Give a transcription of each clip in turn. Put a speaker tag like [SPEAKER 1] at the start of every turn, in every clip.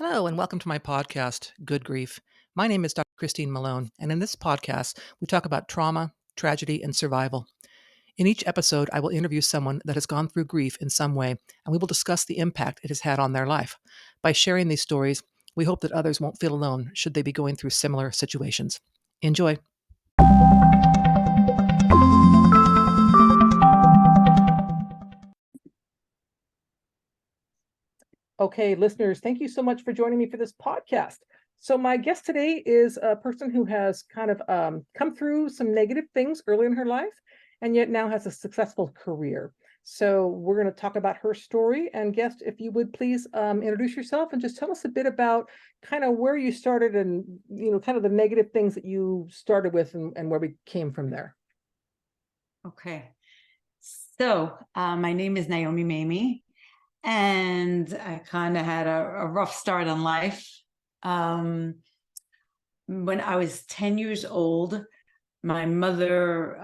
[SPEAKER 1] Hello, and welcome to my podcast, Good Grief. My name is Dr. Christine Malone, and in this podcast, we talk about trauma, tragedy, and survival. In each episode, I will interview someone that has gone through grief in some way, and we will discuss the impact it has had on their life. By sharing these stories, we hope that others won't feel alone should they be going through similar situations. Enjoy. Okay, listeners, thank you so much for joining me for this podcast. So, my guest today is a person who has kind of come through some negative things early in her life and yet now has a successful career. So, we're going to talk about her story. And, guest, if you would please introduce yourself and just tell us a bit about kind of where you started and, kind of the negative things that you started with and where we came from there.
[SPEAKER 2] Okay. So, my name is Naomi Mamiye. And I kind of had a rough start in life. When I was 10 years old, my mother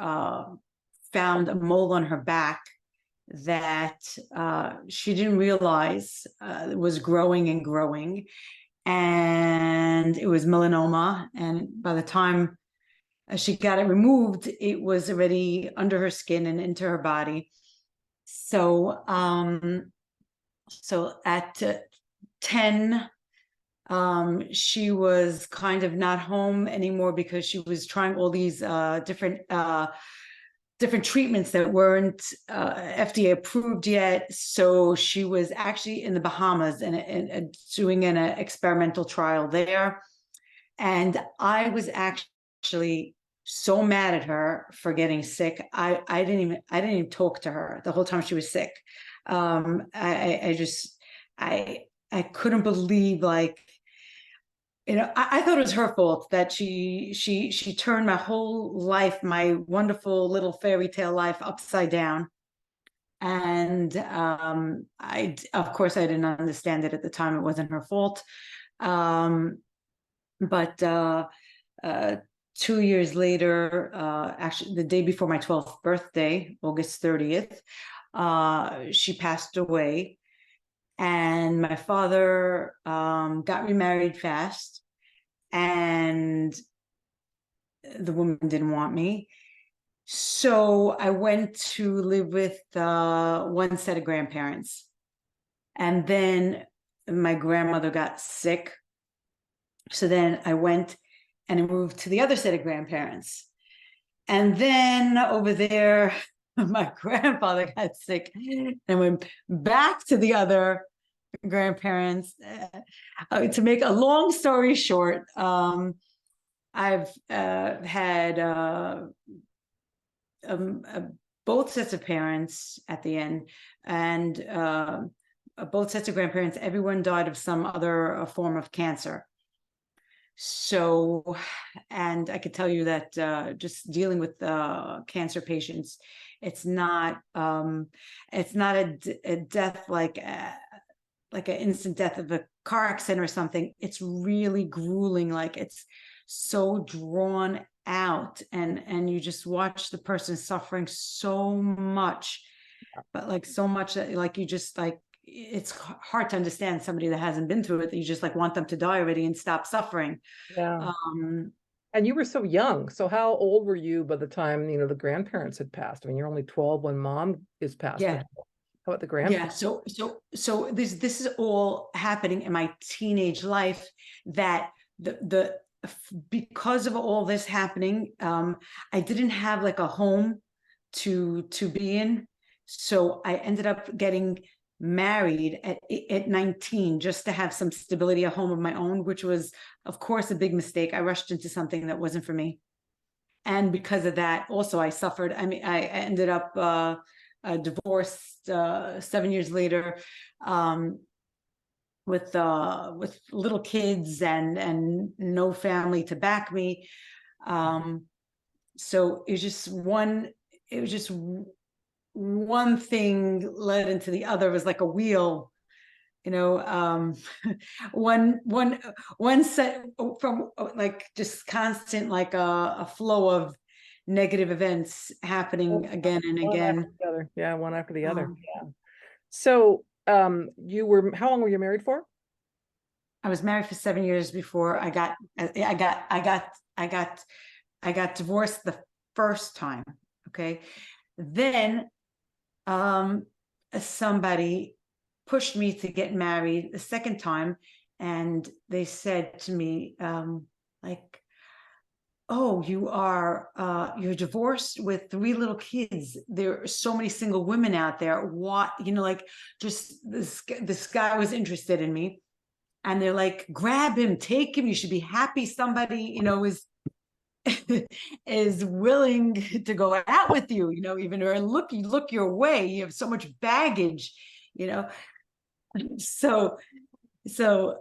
[SPEAKER 2] found a mole on her back that she didn't realize was growing and growing. And it was melanoma. And by the time she got it removed, it was already under her skin and into her body. So, at 10, she was kind of not home anymore because she was trying all these different treatments that weren't FDA approved yet. So she was actually in the Bahamas and doing an experimental trial there. And I was actually so mad at her for getting sick. I didn't even talk to her the whole time she was sick. I couldn't believe, like, I thought it was her fault that she turned my whole life, my wonderful little fairy tale life, upside down. And of course I didn't understand it at the time. It wasn't her fault. But 2 years later, actually the day before my 12th birthday, August 30th, she passed away. And my father got remarried fast, and the woman didn't want me. So I went to live with one set of grandparents. And then my grandmother got sick. So then I went and I moved to the other set of grandparents. And then over there, my grandfather got sick and I went back to the other grandparents. To make a long story short, I've had both sets of parents at the end, and both sets of grandparents. Everyone died of some other form of cancer. So, and I could tell you that just dealing with cancer patients, it's not a death like an instant death of a car accident or something. It's really grueling. Like, it's so drawn out, and you just watch the person suffering so much, but like so much that like you just like, it's hard to understand somebody that hasn't been through it, that you just like want them to die already and stop suffering.
[SPEAKER 1] Yeah. And you were so young. So how old were you by the time, the grandparents had passed? I mean, you're only 12 when mom is passed.
[SPEAKER 2] Yeah.
[SPEAKER 1] How about the
[SPEAKER 2] Yeah,
[SPEAKER 1] grandparents?
[SPEAKER 2] so this is all happening in my teenage life, that the because of all this happening, I didn't have like a home to be in. So I ended up getting married at 19 just to have some stability, a home of my own, which was, of course, a big mistake. I rushed into something that wasn't for me. And because of that, also I suffered. I mean, I ended up divorced 7 years later, with little kids and no family to back me. So it was just one thing led into the other. It was like a wheel, one set from like just constant, like a flow of negative events happening again and
[SPEAKER 1] One after
[SPEAKER 2] again.
[SPEAKER 1] the other. Yeah, one after the other.
[SPEAKER 2] Um,
[SPEAKER 1] Yeah. So, how long were you married for?
[SPEAKER 2] I was married for 7 years before I got divorced the first time. Okay. Then somebody pushed me to get married the second time, and they said to me, like, oh, you're divorced with 3 little kids. There are so many single women out there. What, like, just this guy was interested in me. And they're like, grab him, take him. You should be happy somebody, is is willing to go out with you, even or look your way. You have so much baggage, you know. So so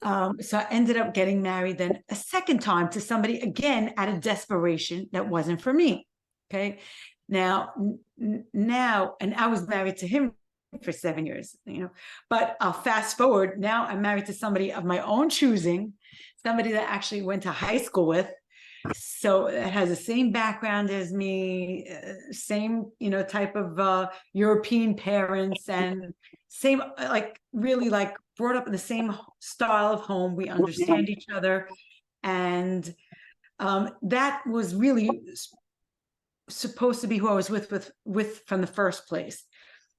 [SPEAKER 2] so I ended up getting married then a second time to somebody again out of desperation that wasn't for me. Okay. Now, and I was married to him for 7 years, but I'll fast forward. Now I'm married to somebody of my own choosing, somebody that actually went to high school with. So it has the same background as me, same, type of European parents, and same, like, really, like, brought up in the same style of home. We understand each other. And that was really supposed to be who I was with from the first place.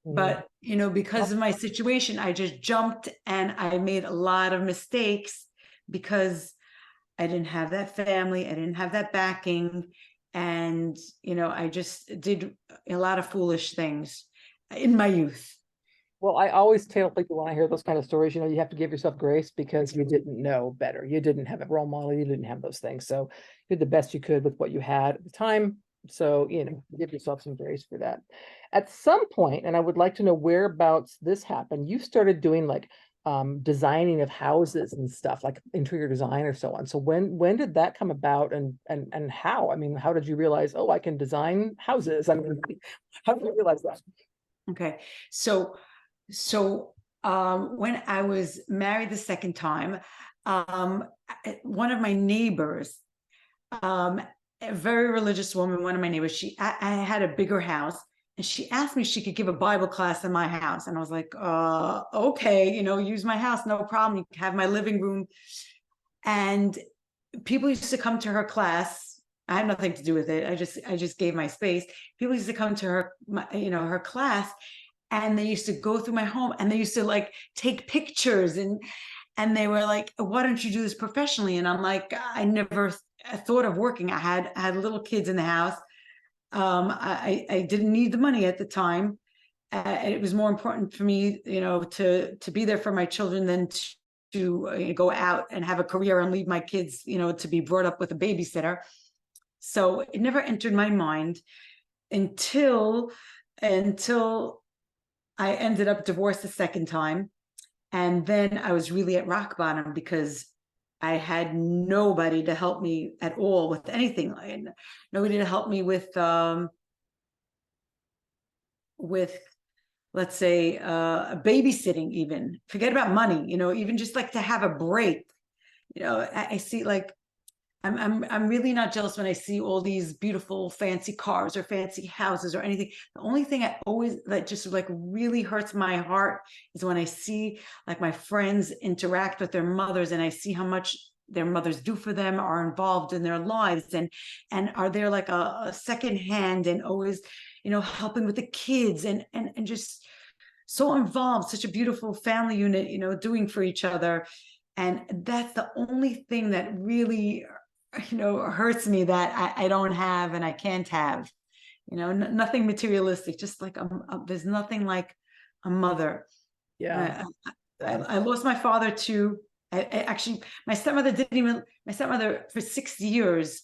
[SPEAKER 2] But, because of my situation, I just jumped and I made a lot of mistakes because I didn't have that family. I didn't have that backing. And, I just did a lot of foolish things in my youth.
[SPEAKER 1] Well, I always tell people when I hear those kind of stories, you have to give yourself grace because you didn't know better. You didn't have a role model. You didn't have those things. So you did the best you could with what you had at the time. So, give yourself some grace for that. At some point, and I would like to know whereabouts this happened, you started doing like designing of houses and stuff, like interior design or so on. So when did that come about, and how? I mean, how did you realize, oh, I can design houses? I mean, how did you realize that?
[SPEAKER 2] Okay. So when I was married the second time, one of my neighbors, a very religious woman, one of my neighbors, I had a bigger house, and she asked me if she could give a Bible class in my house. And I was like, okay, use my house, no problem. You can have my living room. And people used to come to her class. I had nothing to do with it. I just gave my space. People used to come to her class, and they used to go through my home, and they used to, like, take pictures, and they were like, why don't you do this professionally? And I'm like, I never thought of working. I had little kids in the house. I didn't need the money at the time. It was more important for me, to be there for my children than to go out and have a career and leave my kids, to be brought up with a babysitter. So it never entered my mind until I ended up divorced the second time. And then I was really at rock bottom because I had nobody to help me at all with anything. Nobody to help me with let's say babysitting. Even forget about money. Even just like to have a break. I see, like, I'm really not jealous when I see all these beautiful fancy cars or fancy houses or anything. The only thing that just like really hurts my heart is when I see, like, my friends interact with their mothers, and I see how much their mothers do for them, are involved in their lives, and are there like a second hand, and always, helping with the kids, and just so involved, such a beautiful family unit, doing for each other. And that's the only thing that really, hurts me, that I don't have and I can't have, nothing materialistic, just like there's nothing like a mother.
[SPEAKER 1] Yeah.
[SPEAKER 2] I lost my father too. I actually, my stepmother for 6 years,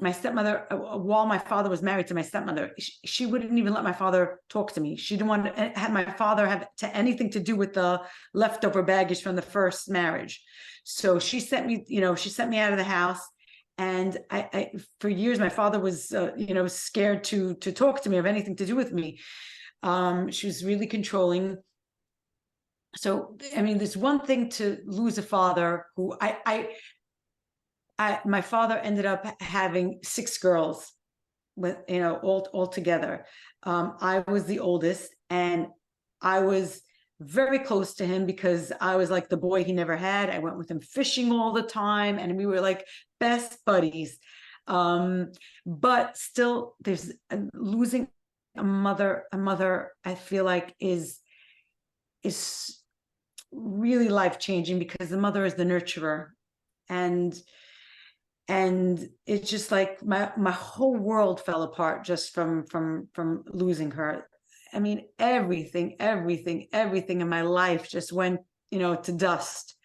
[SPEAKER 2] my stepmother, while my father was married to my stepmother, she wouldn't even let my father talk to me. She didn't want to have my father have anything to do with the leftover baggage from the first marriage. So she sent me out of the house. And I for years, my father was, scared to talk to me, of anything to do with me. She was really controlling. So, I mean, there's one thing to lose a father who my father ended up having 6 girls with, all together. I was the oldest, and I was very close to him because I was like the boy he never had. I went with him fishing all the time, and we were like best buddies. But still, there's losing a mother. I feel like is really life-changing, because the mother is the nurturer, and it's just like my whole world fell apart just from losing her. I mean, everything in my life just went, to dust.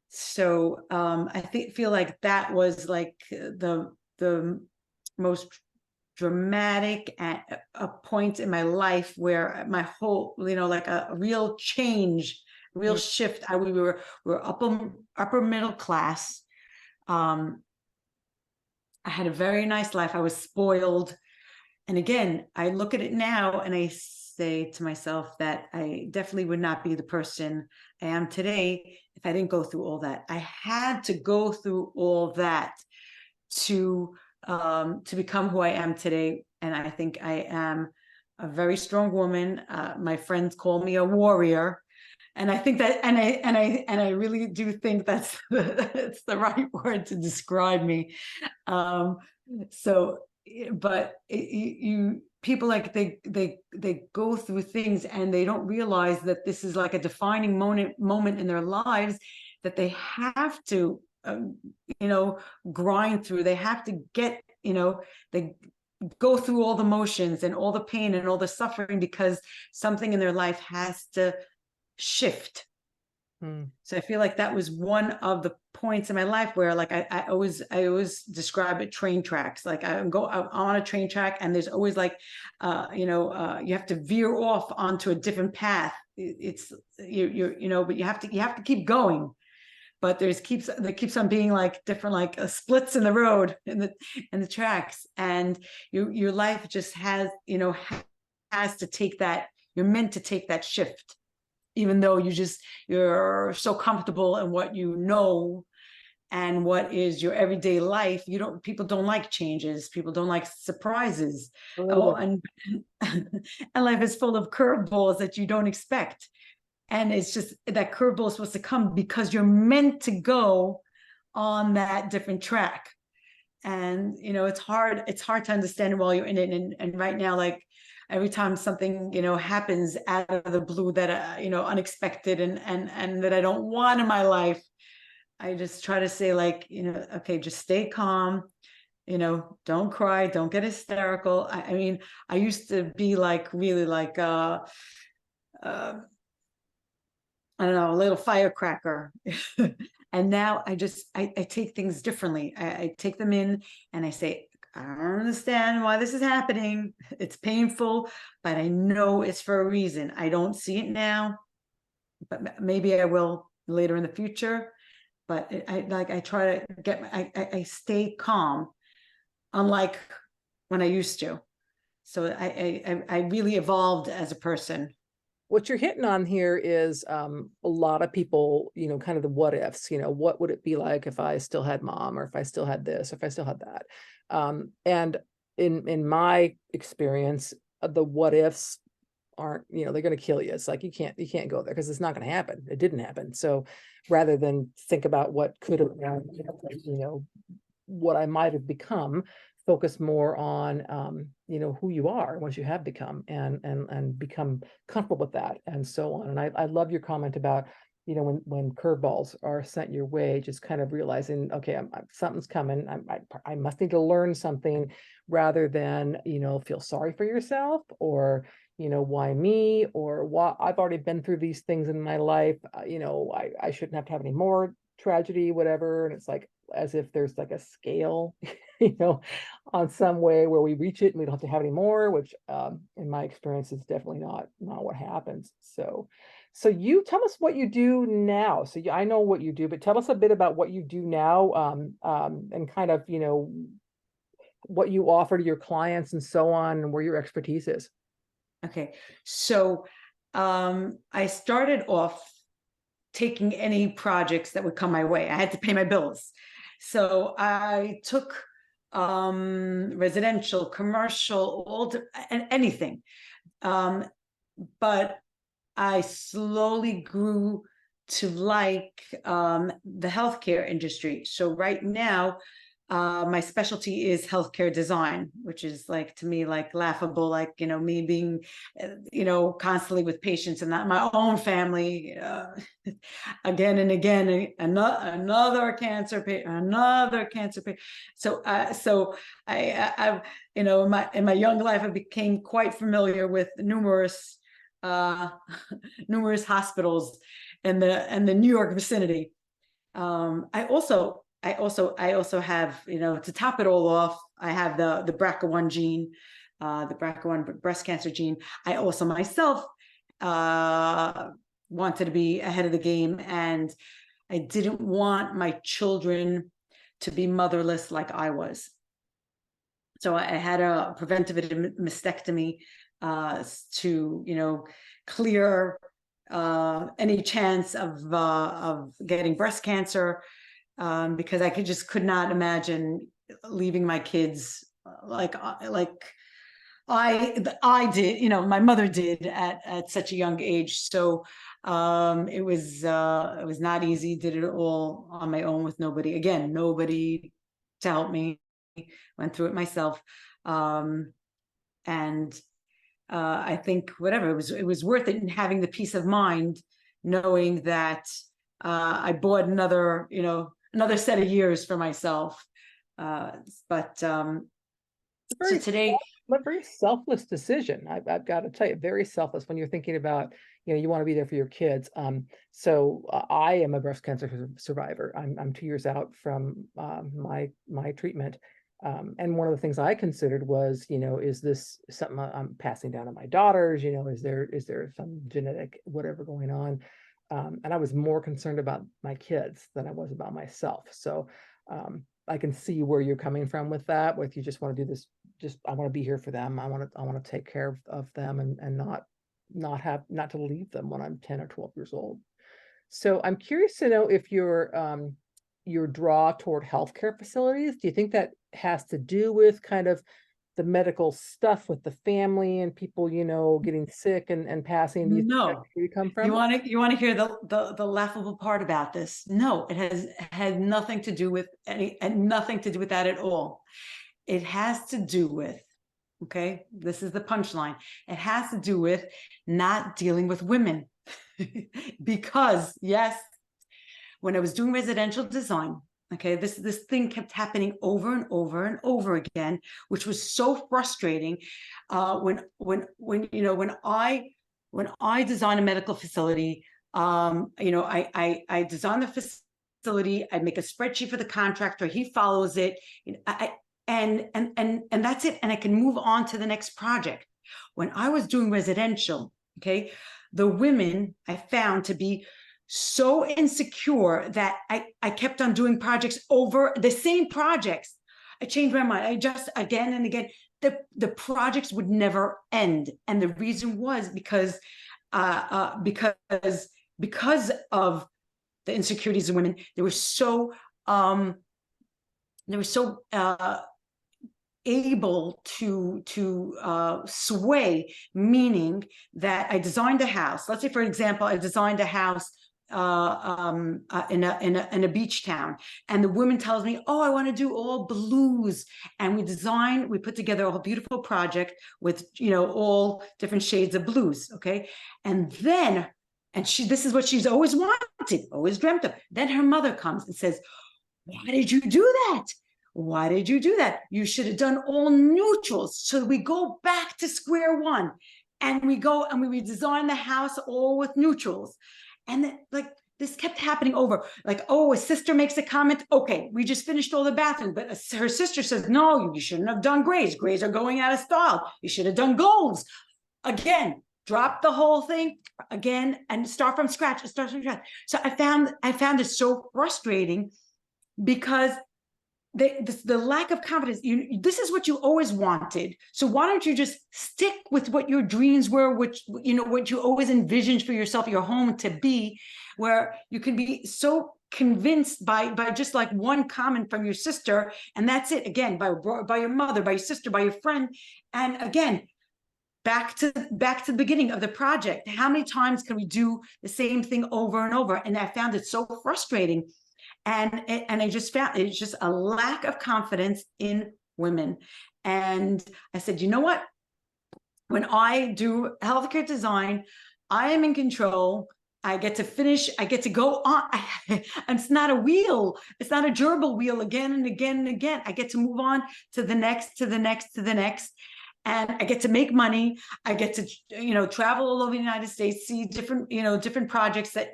[SPEAKER 2] So I feel like that was like the most dramatic at a point in my life where my whole, like a real change, real shift. We were upper middle class. I had a very nice life. I was spoiled. And again, I look at it now and I say to myself that I definitely would not be the person I am today if I didn't go through all that. I had to go through all that to become who I am today. And I think I am a very strong woman. My friends call me a warrior. And I think that, and I really do think that's it's the right word to describe me. So, but people, like, they go through things and they don't realize that this is like a defining moment in their lives, that they have to, grind through. They have to get, they go through all the motions and all the pain and all the suffering, because something in their life has to shift. So I feel like that was one of the points in my life where, like, I always describe it train tracks. Like, I'm on a train track, and there's always like, you have to veer off onto a different path. It's but you have to keep going. But there keeps on being like different, like splits in the road, in the tracks, and your life just has to take that. You're meant to take that shift, even though you're so comfortable in what you know and what is your everyday life. People don't like changes. People don't like surprises. Oh, and life is full of curveballs that you don't expect. And it's just that curveball is supposed to come because you're meant to go on that different track. And, it's hard to understand while you're in it. And right now, like, every time something, happens out of the blue that, unexpected and that I don't want in my life, I just try to say, like, okay, just stay calm, don't cry, don't get hysterical. I mean, I used to be like, really like, I don't know, a little firecracker. And now I take things differently. I take them in and I say, I don't understand why this is happening. It's painful, but I know it's for a reason. I don't see it now, but maybe I will later in the future. But I try to I stay calm, unlike when I used to. So I really evolved as a person.
[SPEAKER 1] What you're hitting on here is a lot of people, kind of the what ifs, what would it be like if I still had mom, or if I still had this, or if I still had that. And in my experience, the what ifs aren't, they're going to kill you. It's like, you can't go there because it's not going to happen. It didn't happen. So rather than think about what could have been, what I might have become, focus more on who you are once you have become, and become comfortable with that, and so on. And I love your comment about when curveballs are sent your way, just kind of realizing, okay, something's coming, I must need to learn something, rather than feel sorry for yourself, or why me, or what, I've already been through these things in my life, I shouldn't have to have any more tragedy, whatever. And it's like, as if there's like a scale, on some way where we reach it and we don't have to have any more, which in my experience is definitely not what happens. So you tell us what you do now. So I know what you do, but tell us a bit about what you do now, and kind of, what you offer to your clients and so on, and where your expertise is.
[SPEAKER 2] Okay. So I started off taking any projects that would come my way. I had to pay my bills. So I took residential, commercial, anything. But I slowly grew to like the healthcare industry. So right now, my specialty is healthcare design, which is like, to me, like laughable, like, me being, constantly with patients and not my own family, again and again, another cancer patient, another cancer patient. So I in my young life, I became quite familiar with numerous uh, numerous hospitals in the New York vicinity. I also have, to top it all off, I have the BRCA1 gene, the BRCA1 breast cancer gene. I also myself wanted to be ahead of the game, and I didn't want my children to be motherless like I was. So I had a preventative mastectomy to, clear any chance of getting breast cancer, because I could not imagine leaving my kids like I did, my mother did at such a young age. So it was not easy. Did it all on my own with nobody to help me. Went through it myself, and I think whatever, it was worth it, and having the peace of mind knowing that I bought another set of years for myself. But so
[SPEAKER 1] Very
[SPEAKER 2] today,
[SPEAKER 1] but very selfless decision. I've got to tell you, very selfless when you're thinking about, you want to be there for your kids. So I am a breast cancer survivor. I'm 2 years out from my treatment. And one of the things I considered was, is this something I'm passing down to my daughters? Is there some genetic whatever going on? And I was more concerned about my kids than I was about myself. So I can see where you're coming from with that, with you just want to do this, just I want to be here for them. I want to take care of them, and not to leave them when I'm 10 or 12 years old. So I'm curious to know if your draw toward healthcare facilities, do you think that has to do with kind of the medical stuff with the family and people, getting sick and passing? Do you think that's
[SPEAKER 2] no.
[SPEAKER 1] where you come
[SPEAKER 2] You
[SPEAKER 1] from?
[SPEAKER 2] want to hear the laughable part about this? No, it has had nothing to do with nothing to do with that at all. It has to do with, okay, this is the punchline. It has to do with not dealing with women. Because yes, when I was doing residential design, okay, this thing kept happening over and over and over again, which was so frustrating. When I design a medical facility, I design the facility, I make a spreadsheet for the contractor, he follows it, and that's it, and I can move on to the next project. When I was doing residential, okay, the women I found to be so insecure that I kept on doing projects over the same projects. I changed my mind. I just again and again. The projects would never end, and the reason was because of the insecurities of women. They were so able to sway, meaning that I designed a house. Let's say, for example, I designed a house in a beach town, and the woman tells me, oh, I want to do all blues, and we put together a beautiful project with all different shades of blues, okay, and this is what she's always wanted, always dreamt of. Then her mother comes and says, why did you do that? Why did you do that? You should have done all neutrals. So we go back to square one, and we go and we redesign the house all with neutrals. And then, like, this kept happening over. Like, oh, a sister makes a comment. Okay, we just finished all the bathrooms, but her sister says, no, you shouldn't have done grays. Grays are going out of style. You should have done golds. Again, drop the whole thing again and start from scratch. So I found it so frustrating, because the lack of confidence. This is what you always wanted, so why don't you just stick with what your dreams were, which what you always envisioned for yourself, your home to be, where you can be so convinced by just like one comment from your sister, and that's it. Again, by your mother, by your sister, by your friend, and again, back to the beginning of the project. How many times can we do the same thing over and over? And I found it so frustrating. And I just found it's just a lack of confidence in women. And I said, you know what? When I do healthcare design, I am in control. I get to finish. I get to go on. It's not a wheel. It's not a gerbil wheel again and again and again. I get to move on to the next, to the next, to the next. And I get to make money. I get to, travel all over the United States, see different projects that,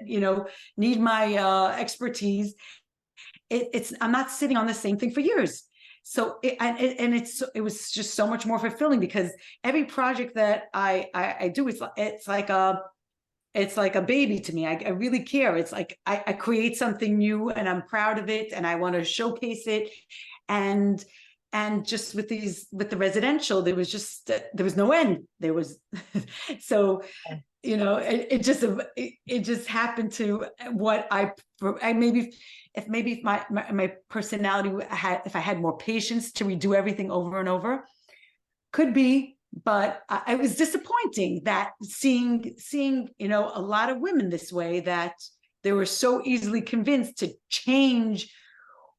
[SPEAKER 2] need my expertise. I'm not sitting on the same thing for years. So it was just so much more fulfilling, because every project that I do, it's like a baby to me. I really care. It's like I create something new and I'm proud of it and I want to showcase it. And just with the residential, there was no end. There was so it just happened to what I maybe if my personality if I had more patience to redo everything over and over, could be. But I was disappointing that seeing a lot of women this way, that they were so easily convinced to change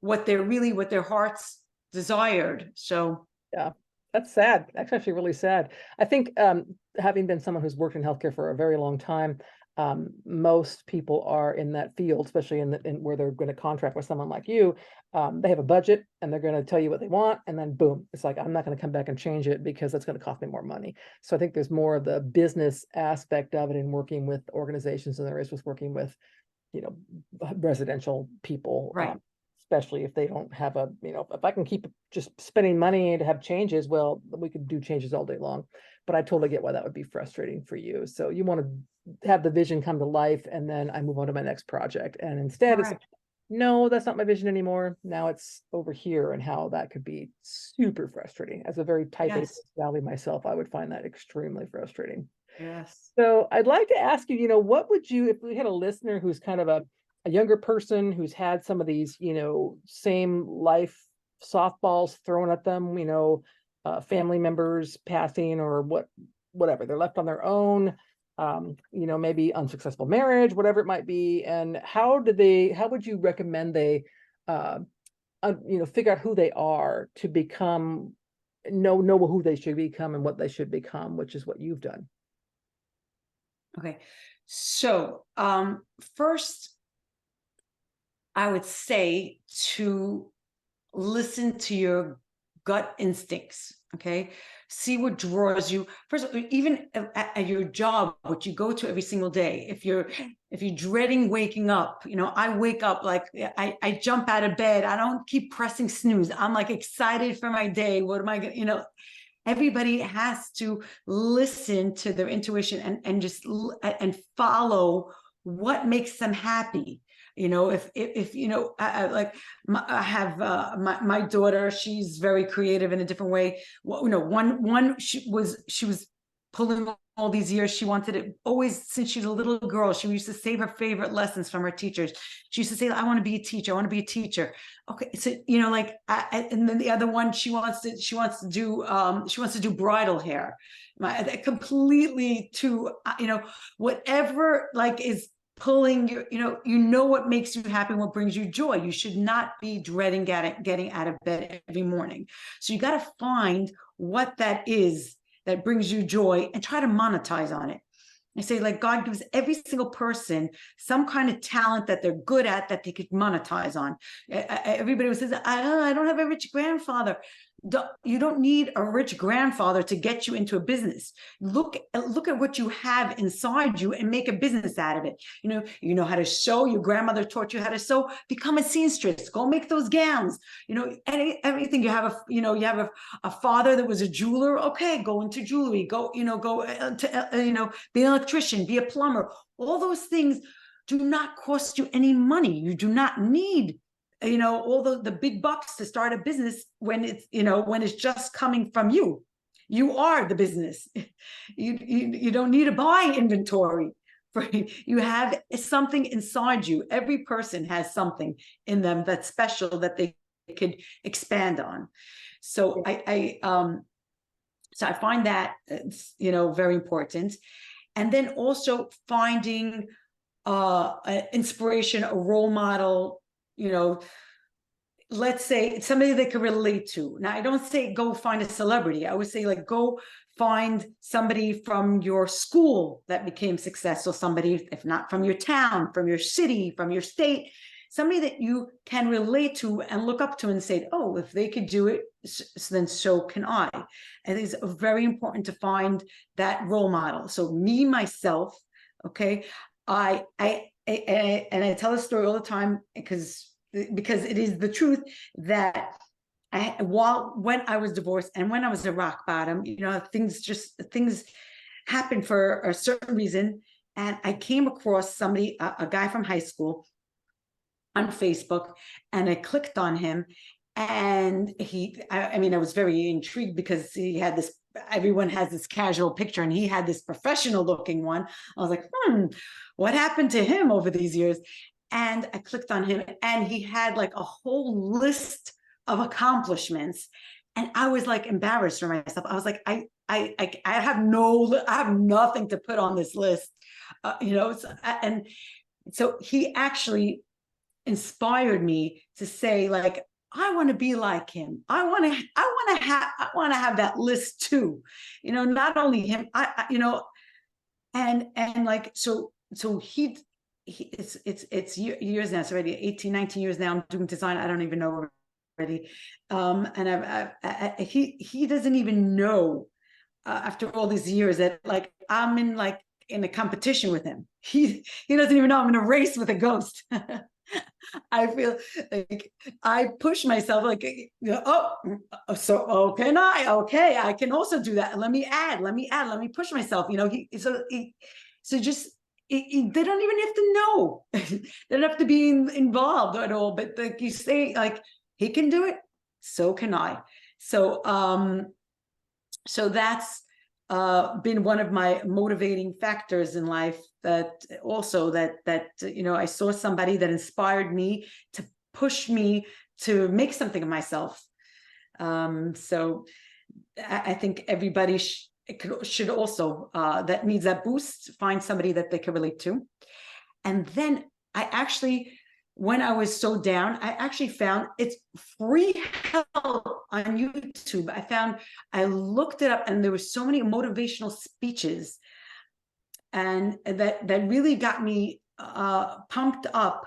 [SPEAKER 2] what their hearts desired. So
[SPEAKER 1] Yeah, that's sad. That's actually really sad. I think having been someone who's worked in healthcare for a very long time, most people are in that field, especially in where they're going to contract with someone like you. They have a budget and they're going to tell you what they want, and then boom, it's like, I'm not going to come back and change it because that's going to cost me more money. So I think there's more of the business aspect of it in working with organizations than there is with working with, residential people.
[SPEAKER 2] right.
[SPEAKER 1] Especially if they don't have if I can keep just spending money to have changes, well, we could do changes all day long. But I totally get why that would be frustrating for you. So you want to have the vision come to life, and then I move on to my next project. And instead, it's no, that's not my vision anymore. Now it's over here, and how that could be super frustrating. As a very type A personality myself, I would find that extremely frustrating.
[SPEAKER 2] Yes.
[SPEAKER 1] So I'd like to ask you, what would you, if we had a listener who's kind of a younger person who's had some of these, same life softballs thrown at them, family members passing or whatever, they're left on their own, maybe unsuccessful marriage, whatever it might be. And how would you recommend they, figure out who they are to become, know who they should become and what they should become, which is what you've done.
[SPEAKER 2] Okay. So, first, I would say to listen to your gut instincts. Okay. See what draws you. First, even at your job, what you go to every single day. If you're dreading waking up, I wake up like I jump out of bed. I don't keep pressing snooze. I'm like excited for my day. What am I going to, everybody has to listen to their intuition and just follow what makes them happy. If I have my daughter, she's very creative in a different way. She was pulling all these years. She wanted it always since she was a little girl. She used to save her favorite lessons from her teachers. She used to say, I want to be a teacher. I want to be a teacher. Okay. So, and then the other one, she wants to do bridal hair. Completely whatever is pulling your, what makes you happy, what brings you joy. You should not be dreading getting out of bed every morning. So you got to find what that is that brings you joy and try to monetize on it. I say, God gives every single person some kind of talent that they're good at that they could monetize on. Everybody says, I don't have a rich grandfather. You don't need a rich grandfather to get you into a business. Look at what you have inside you and make a business out of it. You know how to sew. Your grandmother taught you how to sew. Become a seamstress. Go make those gowns. Everything. You have a father that was a jeweler. Okay, go into jewelry. Go be an electrician. Be a plumber. All those things do not cost you any money. You do not need all the big bucks to start a business when it's just coming from you. You are the business. You don't need to buy inventory. You have something inside you. Every person has something in them that's special that they could expand on. So So I find that, very important. And then also finding an inspiration, a role model, let's say it's somebody they can relate to. Now, I don't say go find a celebrity. I would say like go find somebody from your school that became successful, somebody, if not from your town, from your city, from your state, somebody that you can relate to and look up to and say, oh, if they could do it, then so can I. And it's very important to find that role model. So me, myself, okay, and I tell this story all the time because it is the truth that when I was divorced and when I was at rock bottom, things happened for a certain reason. And I came across somebody, a guy from high school on Facebook, and I clicked on him. And I was very intrigued because he had this, everyone has this casual picture, and he had this professional looking one. I was like, what happened to him over these years? And I clicked on him, and he had like a whole list of accomplishments. And I was like embarrassed for myself. I was like, I have nothing to put on this list, and so he actually inspired me to say, like, I want to be like him. I want to have that list too. Not only him, and like, so it's years now. It's already 18, 19 years now. I'm doing design. I don't even know already. And he doesn't even know, after all these years, that like I'm in a competition with him. He doesn't even know I'm in a race with a ghost. I feel like I push myself, like, so can I? Okay, I can also do that. Let me push myself. So just they don't even have to know. They don't have to be involved at all. But like you say, like, he can do it, so can I. So that's been one of my motivating factors in life, that also that I saw somebody that inspired me to push me to make something of myself. So I think everybody should also, that needs that boost, find somebody that they can relate to. And then when I was so down, I actually found it's free help on YouTube. I looked it up, and there were so many motivational speeches, and that really got me pumped up.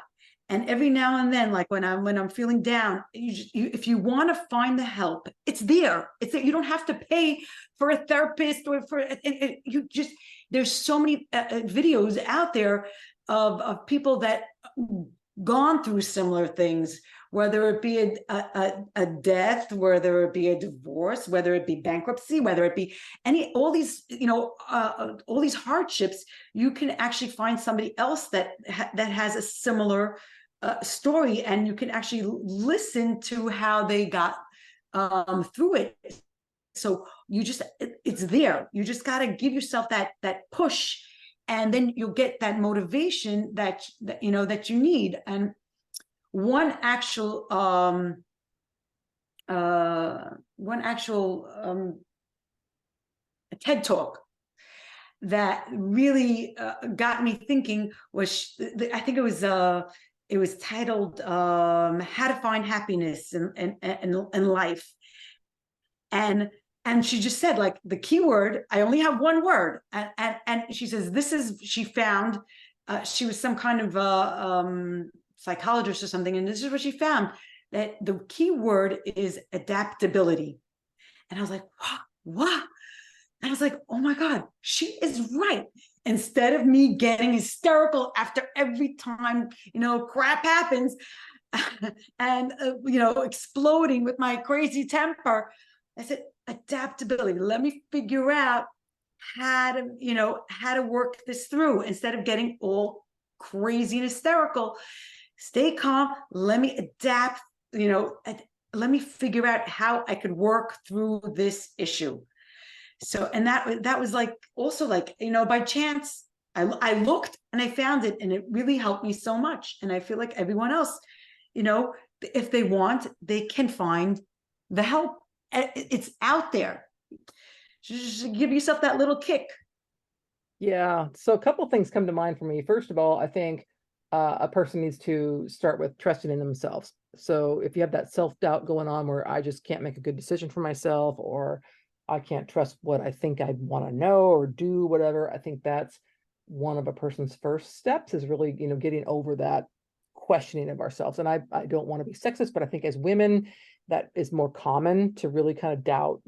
[SPEAKER 2] And every now and then, like when I'm feeling down, if you want to find the help, it's there. It's there. You don't have to pay for a therapist or there's so many videos out there of people that gone through similar things, whether it be a death, whether it be a divorce, whether it be bankruptcy, whether it be all these hardships. You can actually find somebody else that has a similar story, and you can actually listen to how they got through it. So it's there. You just got to give yourself that push, and then you'll get that motivation that you need. And one actual TED Talk that really got me thinking was, I think it was titled "How to Find Happiness in Life," and she just said, like, the key word, I only have one word, and she says, she found, she was some kind of psychologist or something, and this is what she found, that the key word is adaptability. And I was like, what? And I was like, oh my God, she is right. Instead of me getting hysterical after every time, crap happens, and, exploding with my crazy temper, I said, adaptability. Let me figure out how to work this through, instead of getting all crazy and hysterical. Stay calm. Let me adapt, let me figure out how I could work through this issue. So, and that was like, also like, by chance, I looked and I found it, and it really helped me so much. And I feel like everyone else, if they want, they can find the help. It's out there. Just give yourself that little kick.
[SPEAKER 1] Yeah. So a couple of things come to mind for me. First of all, I think a person needs to start with trusting in themselves. So if you have that self-doubt going on where I just can't make a good decision for myself, or I can't trust what I think I want to know or do, whatever, I think that's one of a person's first steps is really, getting over that questioning of ourselves. And I don't want to be sexist, but I think as women, that is more common to really kind of doubt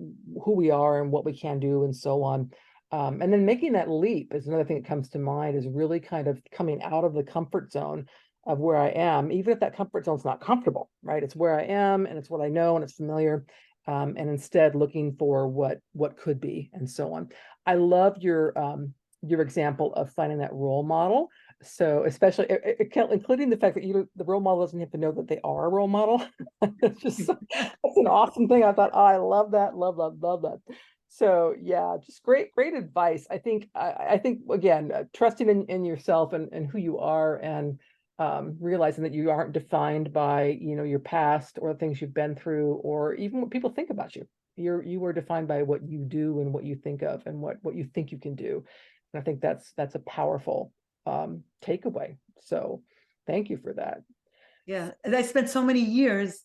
[SPEAKER 1] who we are and what we can do and so on. And then making that leap is another thing that comes to mind, is really kind of coming out of the comfort zone of where I am, even if that comfort zone's not comfortable, right? It's where I am and it's what I know and it's familiar. And instead looking for what could be and so on. I love your example of finding that role model. So especially including the fact that the role model doesn't have to know that they are a role model. It's just that's an awesome thing. I thought, oh, I love that, love that. So yeah, just great advice. I think again, trusting in yourself and who you are, and realizing that you aren't defined by your past or the things you've been through or even what people think about you. You are defined by what you do and what you think of and what you think you can do. And I think that's a powerful takeaway. So thank you for that.
[SPEAKER 2] Yeah. And I spent so many years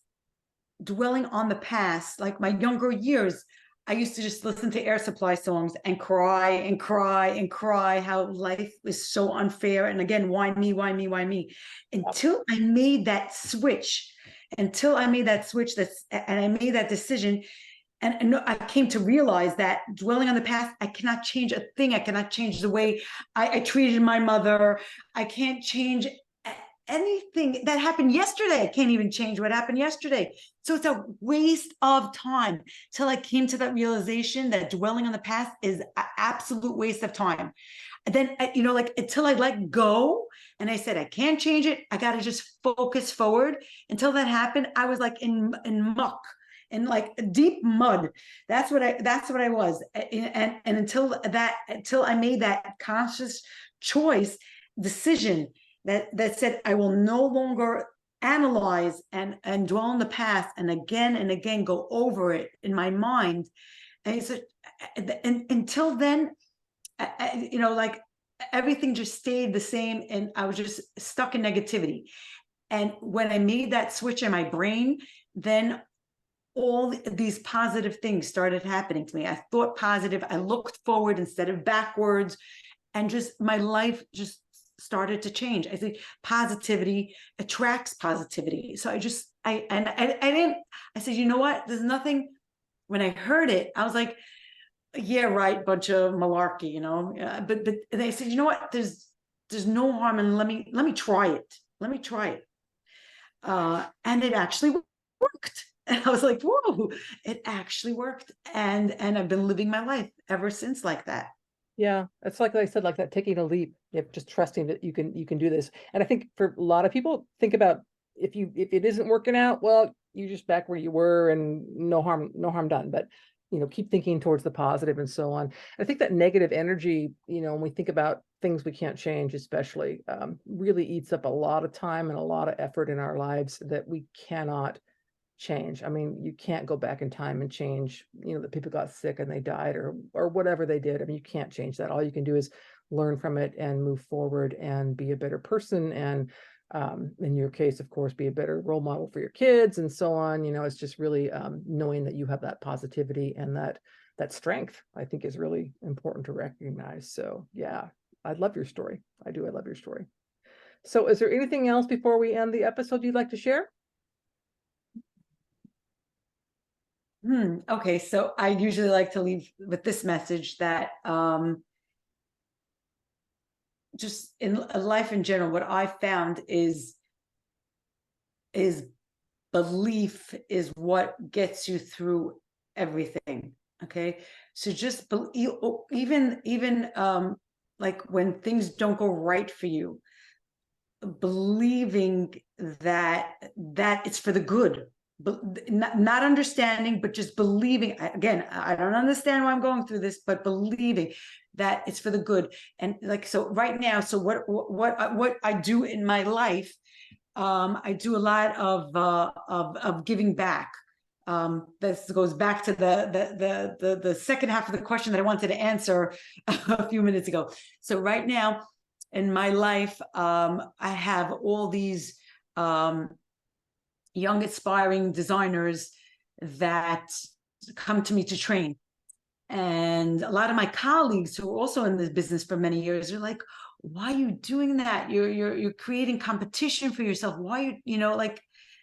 [SPEAKER 2] dwelling on the past, like my younger years. I used to just listen to Air Supply songs and cry and cry and cry how life was so unfair. And again, why me, why me, why me? Until I made that switch, that's and I made that decision. And I came to realize that dwelling on the past, I cannot change a thing. I cannot change the way I treated my mother. I can't change anything that happened yesterday. I can't even change what happened yesterday. So it's a waste of time, till I came to that realization that dwelling on the past is an absolute waste of time. And then, like until I let go and I said, I can't change it. I got to just focus forward. Until that happened, I was like in muck and like deep mud. That's what I was. And until I made that conscious choice, decision that said, I will no longer analyze and dwell on the past and again go over it in my mind. And so, and until then, like everything just stayed the same, and I was just stuck in negativity. And when I made that switch in my brain, then all these positive things started happening to me. I thought positive. I looked forward instead of backwards, and just my life just started to change. I think positivity attracts positivity. So I said, you know what? There's nothing. When I heard it, I was like, yeah, right, bunch of malarkey, But they said, you know what? There's no harm in let me try it. Let me try it. And it actually worked. And I was like, whoa, it actually worked. And I've been living my life ever since like that.
[SPEAKER 1] Yeah, it's like I said, like that taking a leap, just trusting that you can do this. And I think for a lot of people, think about if it isn't working out, well, you're just back where you were and no harm done. But keep thinking towards the positive and so on. I think that negative energy, when we think about things we can't change, especially, really eats up a lot of time and a lot of effort in our lives that we cannot change. I mean, you can't go back in time and change, that people got sick and they died or whatever they did. I mean, you can't change that. All you can do is learn from it and move forward and be a better person. And in your case, of course, be a better role model for your kids and so on. It's just really knowing that you have that positivity and that strength, I think, is really important to recognize. So yeah, I love your story. I do. I love your story. So is there anything else before we end the episode you'd like to share?
[SPEAKER 2] Okay, so I usually like to leave with this message that just in life in general, what I found is belief is what gets you through everything. Okay, so just even like when things don't go right for you, believing that it's for the good, but not understanding, but just believing. Again, I don't understand why I'm going through this, but believing that it's for the good. And like, so right now, so what I do in my life, I do a lot of giving back. this goes back to the second half of the question that I wanted to answer a few minutes ago. So right now in my life, I have all these young aspiring designers that come to me to train. And a lot of my colleagues who are also in this business for many years are like, why are you doing that? You're creating competition for yourself. Why, like,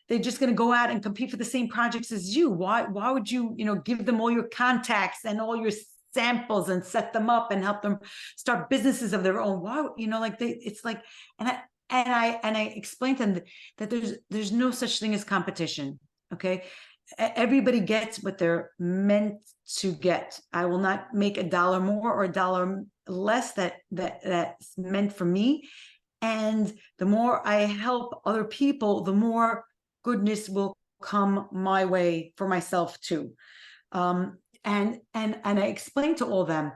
[SPEAKER 2] they're just going to go out and compete for the same projects as you. Why would you, give them all your contacts and all your samples and set them up and help them start businesses of their own? Why, like it's like, and I explained to them that there's no such thing as competition. Okay. Everybody gets what they're meant to get. I will not make $1 more or $1 less that's meant for me. And the more I help other people, the more goodness will come my way for myself too. And I explained to all of them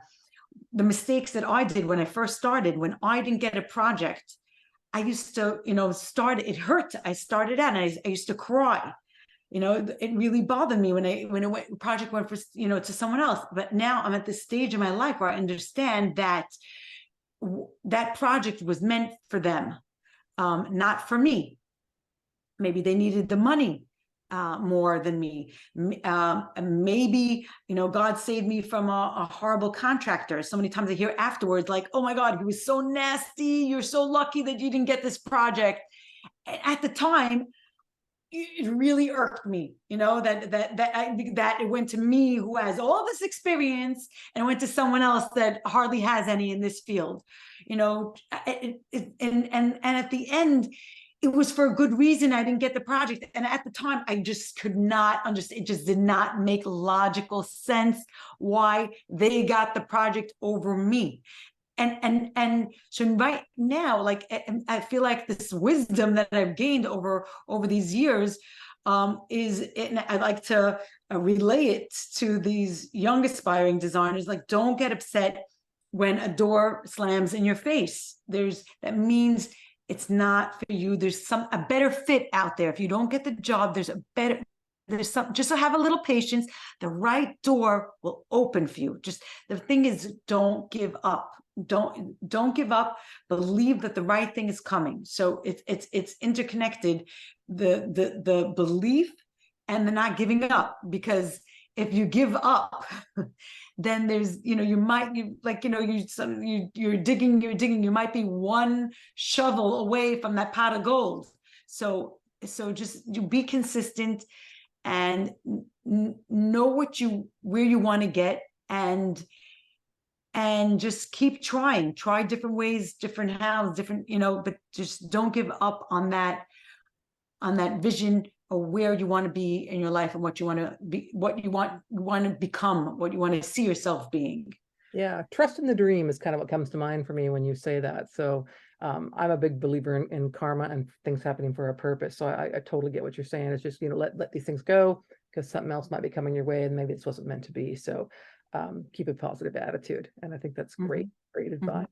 [SPEAKER 2] the mistakes that I did when I first started. When I didn't get a project, I used to, it hurt. I started out and I used to cry. It really bothered me when a project went for, to someone else. But now I'm at this stage in my life where I understand that that project was meant for them, not for me. Maybe they needed the money more than me. Maybe, God saved me from a horrible contractor. So many times I hear afterwards, like, oh my God, he was so nasty. You're so lucky that you didn't get this project. At the time, it really irked me, that it went to me who has all this experience and it went to someone else that hardly has any in this field, and at the end, it was for a good reason I didn't get the project. And at the time, I just could not understand. It just did not make logical sense why they got the project over me. And so right now, like, I feel like this wisdom that I've gained over these years I'd like to relay it to these young aspiring designers. Like, don't get upset when a door slams in your face. That means it's not for you. There's a better fit out there. If you don't get the job, just to have a little patience. The right door will open for you. Just the thing is, don't give up. Don't give up. Believe that the right thing is coming. So it's interconnected, the belief and the not giving up. Because if you give up, then there's, you're digging, you might be one shovel away from that pot of gold. So just you be consistent and know where you want to get, and just keep try different ways, different how, different, but just don't give up on that vision of where you want to be in your life and what you want to be, what you want to become, what you want to see yourself being.
[SPEAKER 1] Yeah, trust in the dream is kind of what comes to mind for me when you say that. So I'm a big believer in karma and things happening for a purpose. So I totally get what you're saying. It's just, let these things go because something else might be coming your way and maybe this wasn't meant to be. So keep a positive attitude. And I think that's great advice.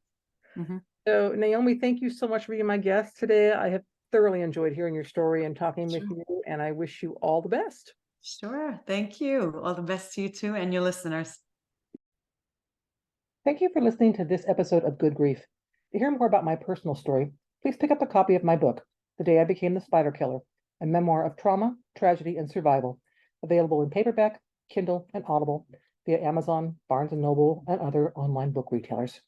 [SPEAKER 2] Mm-hmm.
[SPEAKER 1] So Naomi, thank you so much for being my guest today. I have thoroughly enjoyed hearing your story and talking with you, and I wish you all the best.
[SPEAKER 2] Sure. Thank you. All the best to you too and your listeners.
[SPEAKER 1] Thank you for listening to this episode of Good Grief. To hear more about my personal story, please pick up a copy of my book, The Day I Became the Spider Killer, a memoir of trauma, tragedy, and survival, available in paperback, Kindle, and Audible via Amazon, Barnes & Noble, and other online book retailers.